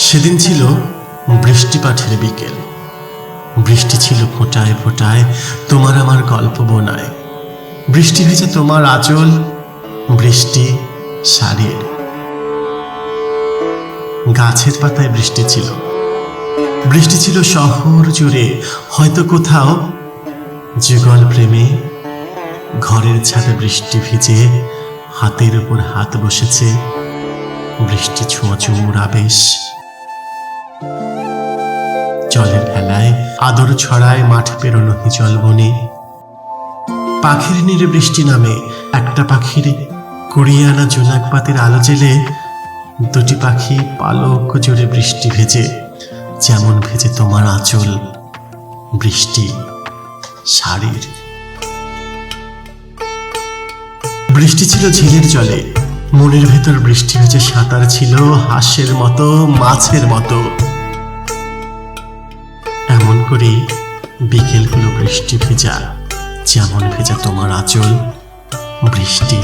সেদিন ছিল বৃষ্টিপাতের বিকেল। বৃষ্টি ছিল ফোঁটায় ফোঁটায় তোমার আমার গল্প বোনায়। বৃষ্টি ভেজে তোমার আঁচল, বৃষ্টি শাড়ির। গাছের পাতায় বৃষ্টি ছিল, বৃষ্টি ছিল শহর জুড়ে। হয়তো কোথাও যুগল প্রেমে ঘরের ছাদে বৃষ্টি ভিজে হাতের উপর হাত বসেছে। বৃষ্টি ছোঁয়া চুমুর আবেশ, জলের খেলায় আদর ছড়ায় মাঠ পেরোনো হিজল বনে। পাখির নীড়ে বৃষ্টি নামে, একটা পাখির কুড়িয়ে আনা জোনাক পাতের আলো জেলে দুটি পাখি পালক জুড়ে বৃষ্টি ভেজে, যেমন ভেজে তোমার আঁচল, বৃষ্টি শাড়ির। বৃষ্টি ছিল ঝিলের জলে, মনের ভেতর বৃষ্টি ভেজে সাঁতার ছিল হাঁসের মতো, মাছের মতো। এমন করে বিকেলগুলো বৃষ্টি ভেজা, যেমন ভেজা তোমার আঁচল, বৃষ্টি।